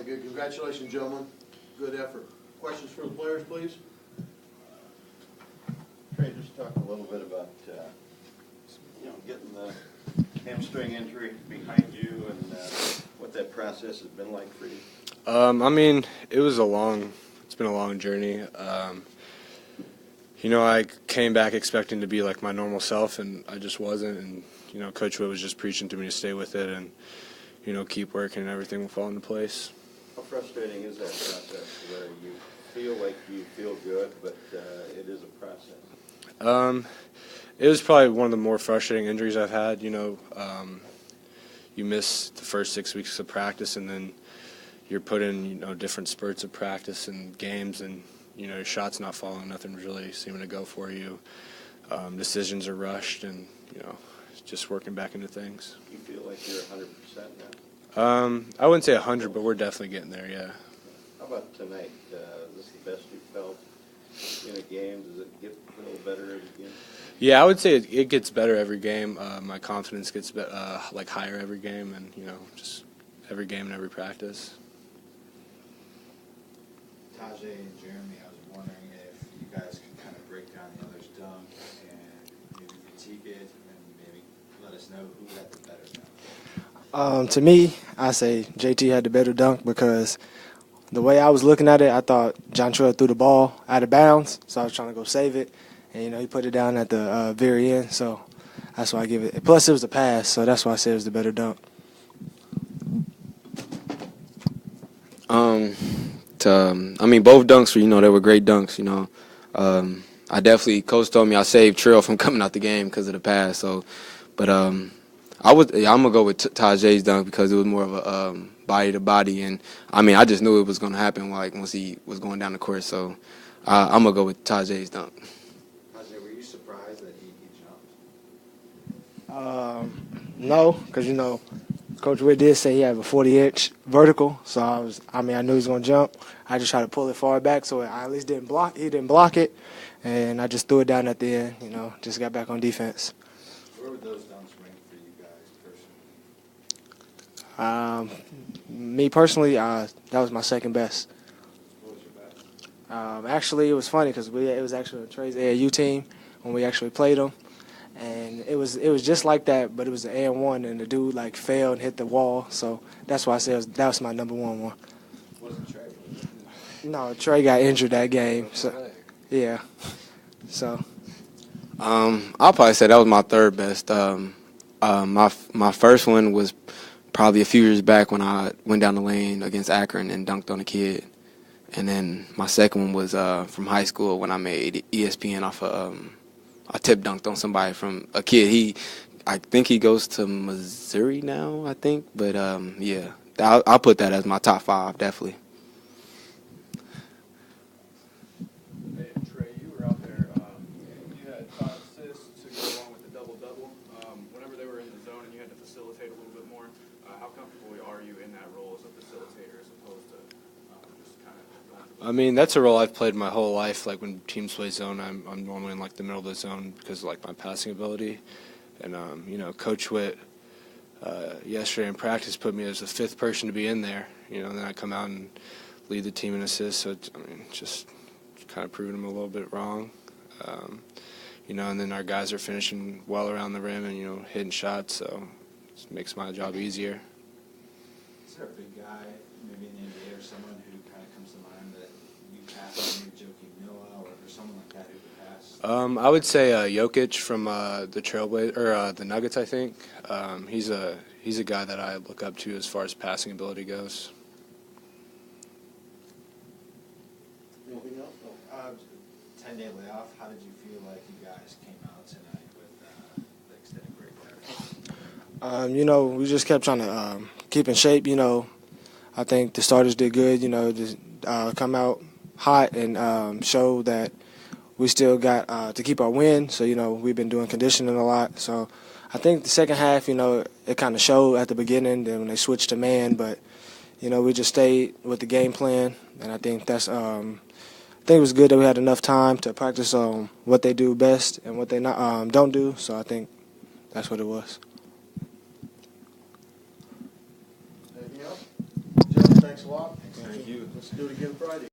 Awesome. Good. Congratulations, gentlemen. Good effort. Questions for the players, please? Trey, just talk a little bit about getting the hamstring injury behind you and what that process has been like for you. I mean, it's been a long journey. I came back expecting to be like my normal self, and I just wasn't. And, Coach Witt was just preaching to me to stay with it and, keep working and everything will fall into place. How frustrating is that process where you feel like you feel good, but it is a process? It was probably one of the more frustrating injuries I've had. You miss the first 6 weeks of practice, and then you're put in, different spurts of practice and games, and, your shot's not falling, nothing's really seeming to go for you. Decisions are rushed, and, just working back into things. You feel like you're 100% now? I wouldn't say 100, but we're definitely getting there, yeah. How about tonight? Is this the best you've felt in a game? Does it get a little better every game? Yeah, I would say it gets better every game. My confidence gets higher every game, and just every game and every practice. Tahjai and Jeremie, I was wondering if you guys can kind of break down the other's dunk and maybe critique it, and maybe let us know who had the better dunk. To me, I say JT had the better dunk because the way I was looking at it, I thought John Trey threw the ball out of bounds, so I was trying to go save it. And, he put it down at the very end, so that's why I give it. Plus, it was a pass, so that's why I said it was the better dunk. Both dunks were, they were great dunks, I definitely, Coach told me I saved Trey from coming out the game because of the pass, so, but I'm going to go with Tahjai's dunk because it was more of a body-to-body, and, I just knew it was going to happen, once he was going down the court, so I'm going to go with Tahjai's dunk. Tahjai, were you surprised that he jumped? No, because, Coach Witt did say he had a 40-inch vertical, so I knew he was going to jump. I just tried to pull it far back so I at least didn't block. He didn't block it, and I just threw it down at the end, just got back on defense. Where would those dunks rank for you guys personally? Me personally, that was my second best. What was your best? Actually, it was funny because it was actually Trey's AAU team when we actually played them. And it was just like that, but it was an and-1, and the dude fell and hit the wall. So that's why I said that was my number one. Wasn't Trey? No, Trey got injured that game. So yeah. So. I'll probably say that was my third best. My first one was probably a few years back when I went down the lane against Akron and dunked on a kid, and then my second one was from high school when I made ESPN off I tip dunked on somebody from a kid. I think he goes to Missouri now, I think. But, yeah, I'll put that as my top 5, definitely. Hey, Trey, you were out there. You had 5 assists to go along with the double-double. Whenever they were in the zone and you had to facilitate a little bit more, how comfortable are you in that role as a facilitator as opposed to just kind of going through? That's a role I've played my whole life. Like when teams play zone, I'm normally in the middle of the zone because of my passing ability. And Coach Witt yesterday in practice put me as the 5th person to be in there. And then I come out and lead the team in assists. So just kind of proving them a little bit wrong. And then our guys are finishing well around the rim and hitting shots. So it makes my job easier. Is there a big guy, maybe in the NBA or someone who kind of comes to mind that you pass on, maybe Joakim Noah or someone like that who could pass? I would say Jokic from the Nuggets. I think he's a guy that I look up to as far as passing ability goes. Anything else? 10-day layoff. How did you feel like you guys came out tonight with the extended break there? We just kept trying to keep in shape. I think the starters did good. Just come out hot and show that we still got to keep our win. So we've been doing conditioning a lot. So I think the second half, it kind of showed at the beginning. Then when they switched to man, but we just stayed with the game plan, and I think that's. I think it was good that we had enough time to practice on what they do best and what they don't do. So I think that's what it was. Anything else? Jeff, thank you. Thanks a lot. Thank you. Let's do it again Friday.